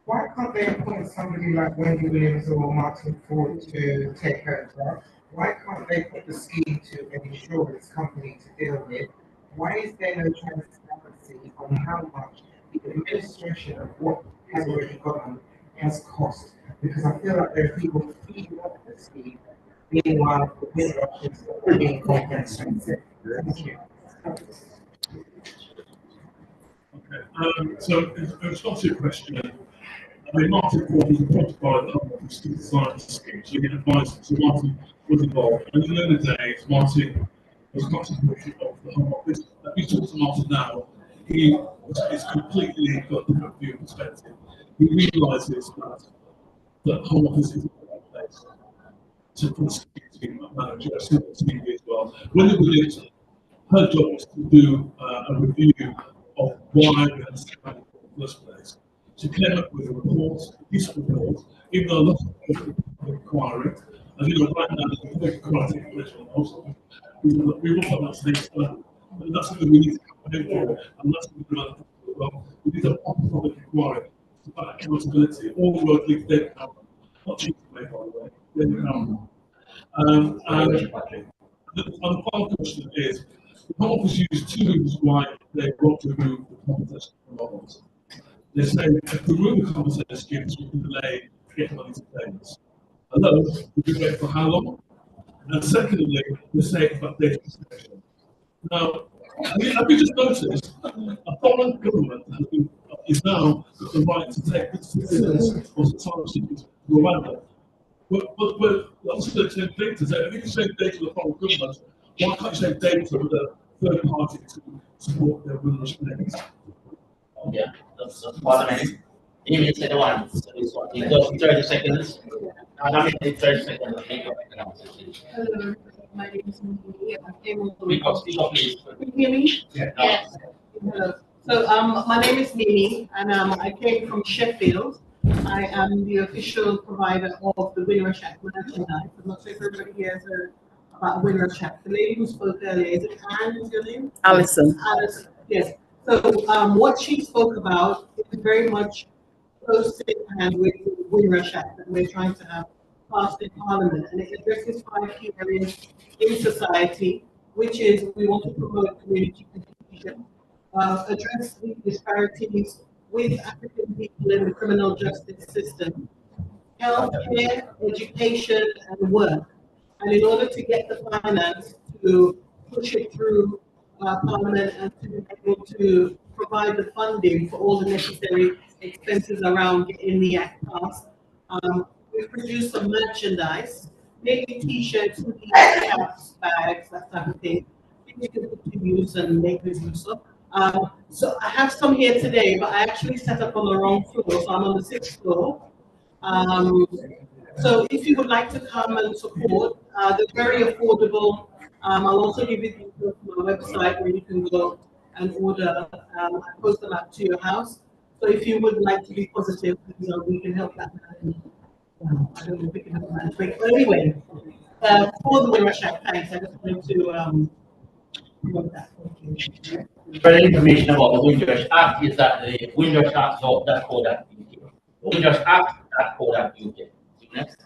Why can't they appoint somebody like Wendy Williams or Martin Ford to take over? Why can't they put the scheme to an insurance company to deal with? Why is there no transparency on how much the administration of what has already gone on has cost? Because I feel like there are people feeding off the scheme, meanwhile the Windrush is being compensated. Thank you.
Okay, so in response to your question, I mean, Martin Ford was appointed by the Home Office to design the scheme, so he advised, so Martin was involved. And in the early days, Martin was contribution of the Home Office. If you talk to Martin now, he is completely got a different view and perspective. He realises that the Home Office is the right place to put a scheme manager, a simple scheme as well. When it was her job was to do a review of why we had this kind of in the first place. She came up with a report, this report, even though a lot of people require it. And you know, right now, the public quite information also. We will have that next term. And that's something we need to campaign for, and that's something we as well. We need to have public inquiry. It's about accountability. All the road leads data power, not cheap to make, by the way, data power. And the final question is, the Home Office used two reasons why they want to remove the compensation from models. They say if we remove the compensation schemes, we can delay getting money to payments. Hello, we can wait for how long? And secondly, they say it's about data protection. Now, have you just noticed a foreign government is now got the right to take citizens or society to Rwanda? But also the same data. So if you can save data to the foreign government, why can't you save data with a third party to support their Windrush claims?
Yeah, that's part of it. Amy said one, so this one. You got 30 seconds. I mean, 30 seconds.
Hello, my name is Mimi. I came all the way
Speak up, please.
Can you hear me?
Yeah.
Yes. Hello. So my name is Mimi, and I came from Sheffield. I am the official provider of the Windrush Act merchandise. I'm not sure if everybody here has heard about Windrush Act. The lady who spoke earlier, is it Anne, is your name?
Alison.
Alison, yes. So what she spoke about is very much close in hand with the Windrush Act that we're trying to have passed in Parliament, and it addresses 5 key areas in society, which is we want to promote community cohesion, address the disparities with African people in the criminal justice system, healthcare, education, and work. And in order to get the finance to push it through Parliament and to be able to provide the funding for all the necessary expenses around getting the Act passed, we've produced some merchandise, maybe t-shirts, hoodies, caps, bags, that type of thing. You can put to use and make good use of. So I have some here today, but I actually set up on the wrong floor, so I'm on the 6th floor. So if you would like to come and support, they're very affordable. I'll also give you details from my website where you can go and order. I post them out to your house. So if you would like to be positive, we can help that. I don't know if we can help that quick. But anyway, for the Windrush Act, thanks. I just wanted to promote that. Thank you.
Further information about the Windrush Act is at the windrushact.co.uk. Windrushact.co.uk. Next.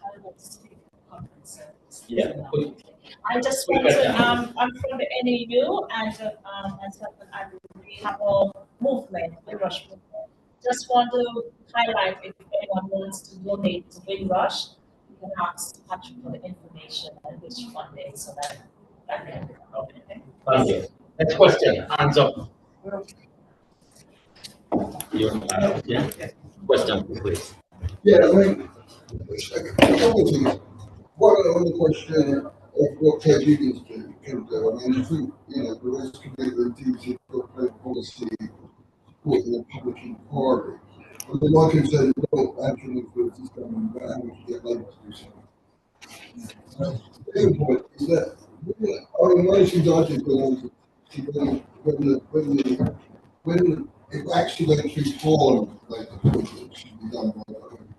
Yeah.
I just want to, I'm from the NAU and we have a movement, Windrush movement. Just want to highlight if anyone wants to donate to Windrush, you can ask Patrick for the information and which funding so that can
okay. Thank you. Next question, hands up. Yeah. Question, please.
Yeah, I mean, a couple of things. One on the question of what trade unions can do. I mean, I think, the rest can be the TUC corporate policy supporting the public inquiry. I mean, my concern is not actually influence is coming back, we can get labour to do something. The second point is that, I mean, one of the things I think when it actually went through Parliament, it should be done by Congress.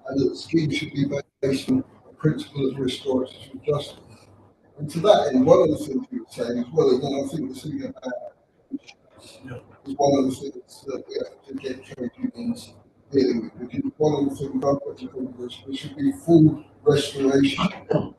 And that the scheme should be based on the principle of restorative justice. And to that end, one of the things we were saying as well, and I think the thing about is one of the things that we have to get trade unions dealing with, which is one of the things I've got to Congress, there should be full restoration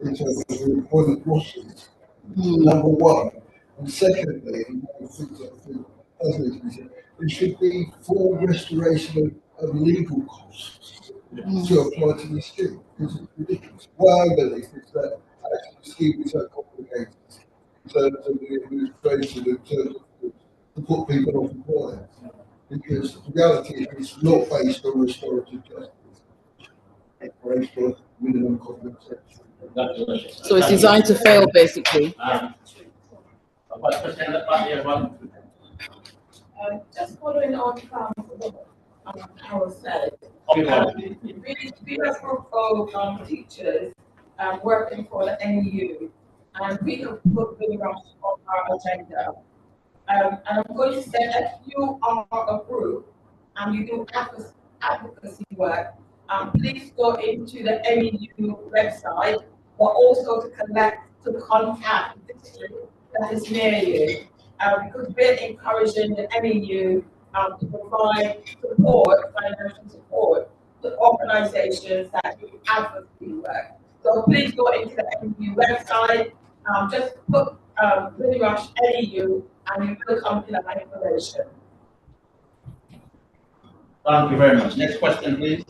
in terms of the employment losses, number one. And secondly, and one of the things that I think does need to be said, there should be full restoration of legal costs. to apply to the scheme. It's ridiculous. What I believe is that actually the scheme is so complicated in terms of the administration, in terms of to put people off employment. Because the reality is it's not based on restorative justice. It's based on minimum compensation.
So it's designed to fail, basically.
Just following on from what Harold said, we have proposed teachers working for the NEU, and we have put Windrush on our agenda. And I'm going to say if you are a group and you do advocacy work, please go into the NEU website, but also to contact the district that is near you. Because we're encouraging the NEU to provide support, financial support to organizations that do advocacy work. So please go into the NEU website, just put Windrush NEU and you will come to that information.
Thank you very much. Next question, please.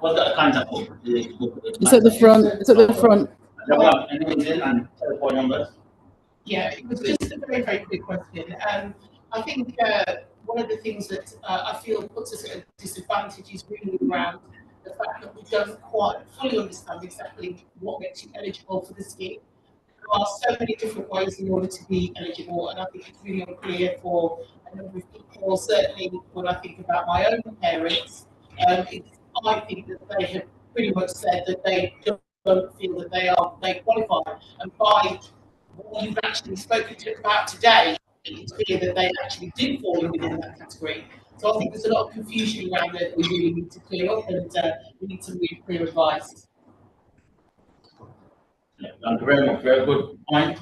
What's the contact book?
It's at the front. It's at the front.
And telephone numbers.
Yeah, it was just a very, very quick question. I think one of the things that I feel puts us at a disadvantage is really around the fact that we don't quite fully understand exactly what makes you eligible for the scheme. There are so many different ways in order to be eligible, and I think it's really unclear for a number of people. Certainly, when I think about my own parents, I think that they have pretty much said that they don't feel that they qualify, and by what you've actually spoken to about today, it's clear that they actually do fall within that category. So I think there's a lot of confusion around that we really need to clear up, and we need some really clear advice.
Yeah, thank you very much. Very good point.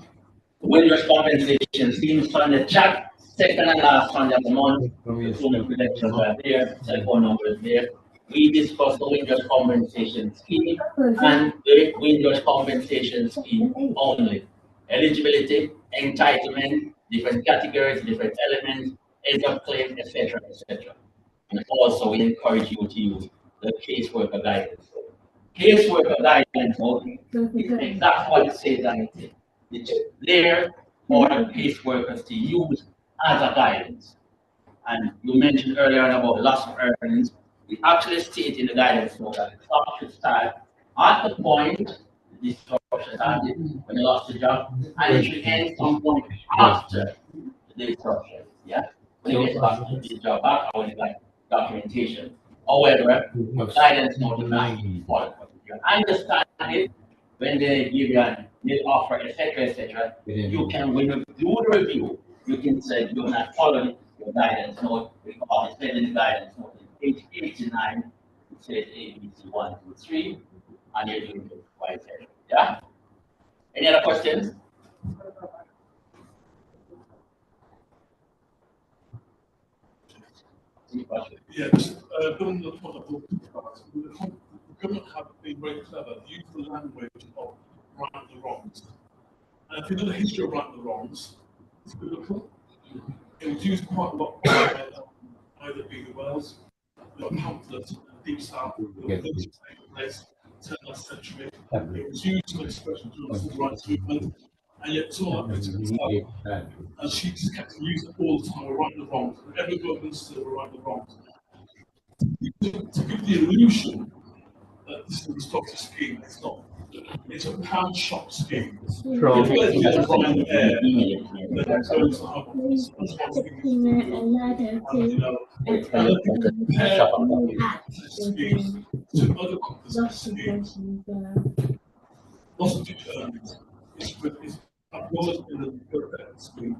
The Windrush compensation schemes on the chat, second and last Sunday of the month. The student credentials are there, cell phone number is there. We discussed the Windrush compensation scheme and the Windrush compensation scheme only. Eligibility, entitlement, different categories, different elements, age of claim, etc., etc. And also, we encourage you to use the caseworker guidance. Caseworker guidance is exactly what it says on it. It's there for the caseworkers to use as a guidance. And you mentioned earlier on about loss of earnings. We actually state in the guidance note that the clock should start at the point the disruption started when you lost the job, and it should end some point after the disruption. Yeah, when you get back to the job back or when you got documentation. However, guidance note is not important. You understand it when they give you an offer, etc., you can, when you do the review, you can say you're not following your guidance note because it's said in the guidance note in page 89, it says ABC 1, 2, 3, and you're doing it quite etc. Yeah? Any other questions?
Yeah, just building the point of the government have been very clever, use the language of right and the wrongs. And if you know the history of right and the wrongs, it's biblical. It was used quite a lot by either B. Wells, the pamphlet, and Deep South, the place, 10th century. It was used to express the civil rights movement, and yet some of that and she just kept using it all the time, right and the wrongs. And every government still right and the wrongs. To give the illusion that this is a restorative scheme, it's not. It's a pound shop scheme. Lots of future earnings. It's acknowledged in the perfect scheme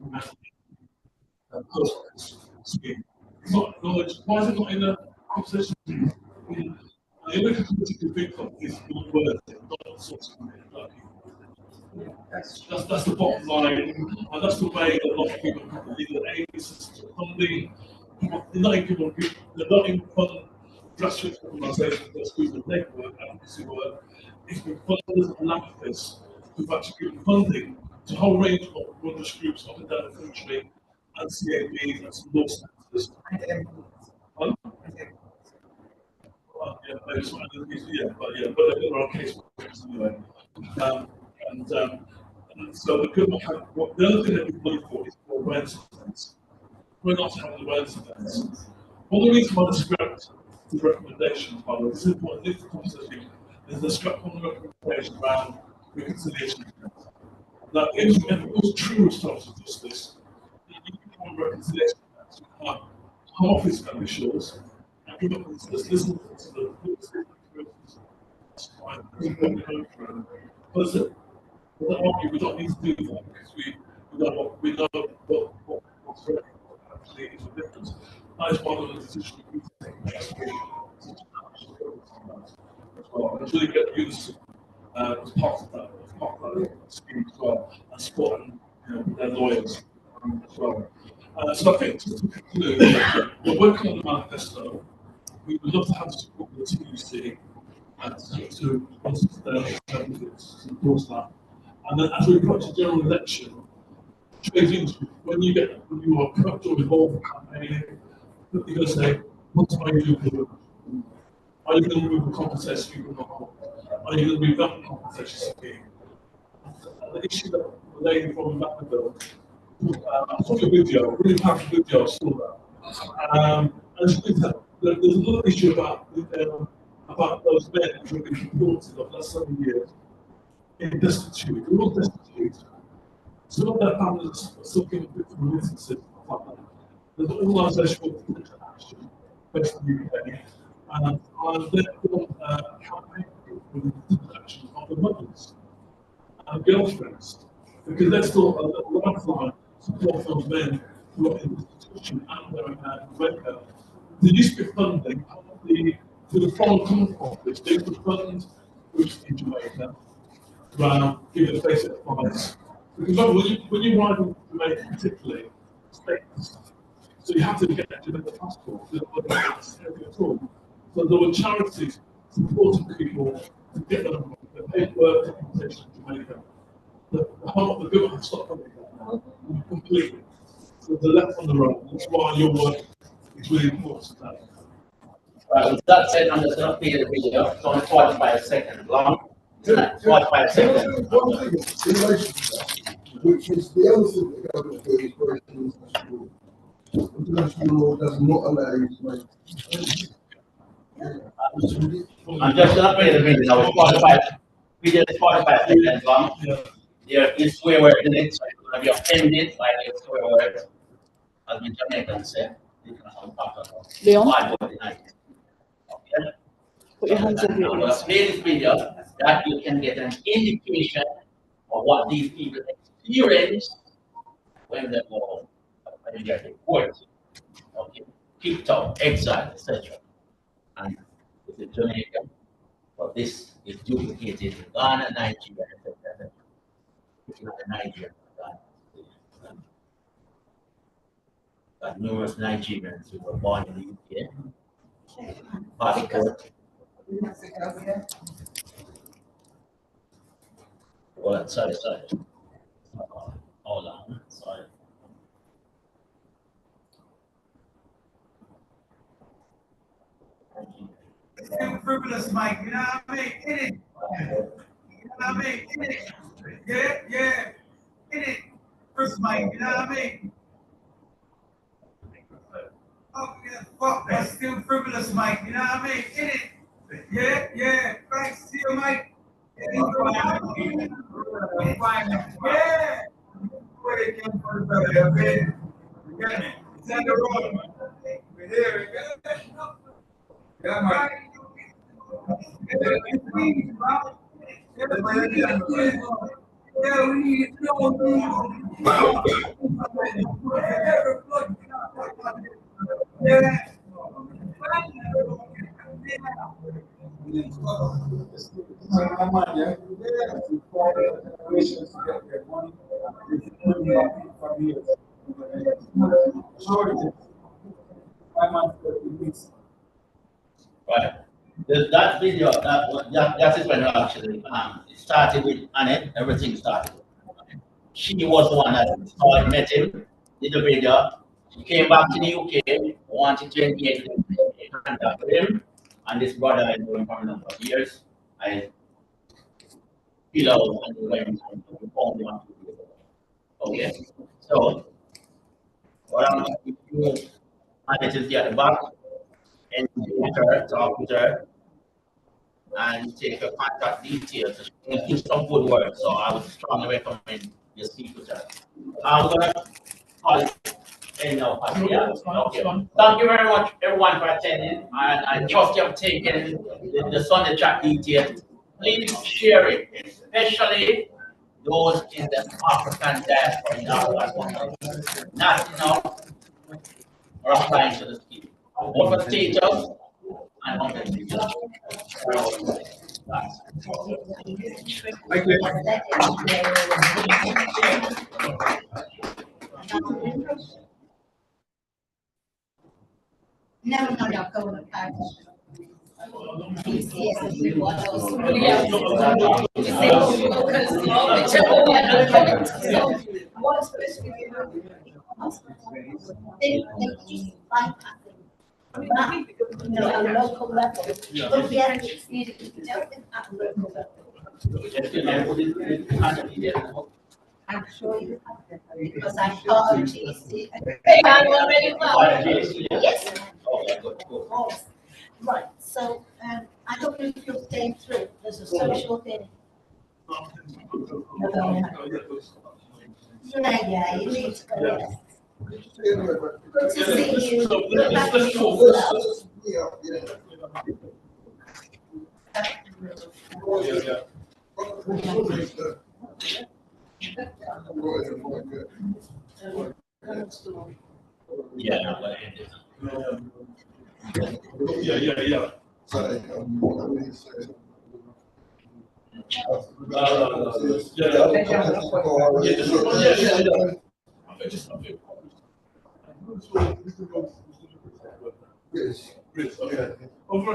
and post scheme. It's not acknowledged. Why is it not in the compensation? The only competitive big companies will work, not source that's the bottom line, and that's the way a lot of people legal aids, funding. They're not even fund grassroots organisations that's doing the legwork, advocacy work. It's been funders and activists who've actually given funding to a whole range of Windrush groups up and down the country, and CABs and some law centres. but there are case workers anyway. And so the government have, the other thing that we look for is more awareness events. We're not having awareness events. One of the reasons why the scrapped the recommendations, by the way, this is important, this is the conversation, is the scrap on the recommendation around reconciliation. Now, if it was true restorative justice, then you become reconciliation events. You have home office officials and give up this listen to the but argue we don't need to do that because we know what's ready, what actually is the difference. That is one of the decisions we take as well. And really get unison as part of that scheme as well, and supporting their lawyers as well. So I think to conclude, we're working on the manifesto. We would love to have the support of the TUC to endorse that. And then as we approach the general election, trade unions, when you are corrupt or involved in campaigning, you're going to say, what are you doing? Are you going to remove the compensation scheme or not? Are you going to revamp the compensation scheme? The issue that the lady from Macmillan, I saw your video, really powerful video, I saw that. And there's another issue about those men who have been deported over the last 7 years in destitute. They're all destitute. Some of their families are still giving bits of remittances and stuff like that. There's an organisation called Fringe Action based in the UK, and they've done a campaign with Fringe Action of the mothers and girlfriends, because there's still a lifeline support for those men who are in destitution and they're in Jamaica. There used to be funding for the foreign common office, they would fund groups in Jamaica around giving basic advice. Because when you arrive in Jamaica, particularly, states, so you have to get a Jamaican passport, so at all. So there were charities supporting people to get them the paperwork documentation in Jamaica. The government has stopped funding that now, completely. So they're left on the road. That's why your work is really important today.
Right, with that said, I'm just going to play the video. It's only 45 seconds long. 45 seconds.
One thing in relation to that, which is the other thing that government do is break international law. International law does not allow you to make.
I'm just going to play the video now. It's 45. Video is 45 seconds long. There is swear word in it, so it's going to be offended by the swear word. As the Jamaicans say, you can have a
Leon?
Okay.
Put your hands over your
I'm going to play this video that you can get an indication of what these people experience when they go when you get deported. Okay, kicked out, exiled, etc. And this is Jamaica, but this is duplicated in Ghana, Nigeria, etc. Nigeria, Ghana. Got numerous Nigerians who were born in the UK. Passport. Well, sorry. Hold on, sorry.
Still frivolous, Mike, you know what I mean? In it. You know what I mean? In it. Yeah. In it. First, Mike, you know what I mean? Oh, yeah, fuck, that's still frivolous, Mike, you know what I mean? In it. Yeah. Thanks to you, Mike. Yeah. Where they came from, brother, man. You got me. It's on the road, man. We're here, yeah, Mike. Yeah, we need to know. Yeah.
Right. That video, that is when actually it started with Annette, everything started. She was the one that met him, did the video. She came back to the UK, wanted to engage with him, And this brother I know him for a number of years. I feel out and we found him. Okay. So what I'm going to do, and it is here at the back, and talk with her, and take her contact details. She can do some good work, so I would strongly recommend you speak with her. I'm gonna call it end now. Okay. Thank you very much, everyone, for attending, and I trust you have taken the Sunday chat details. Please share it, especially those in the African diaspora in Africa. Not enough are applying to the scheme. What was status and how many people?
Thank you.
Never mind, I'll go on the couch. What's supposed to be they just bypass it. No, at a local level. But yeah, it's needed to be dealt with at a local level. I'm sure you have, because I'm part of TUC. I'm already well. Yes. Right, so, I don't know if you're staying through, there's a social thing. Yeah, you need to go, yes. Good to see you. Look after yourself.
Yeah. Over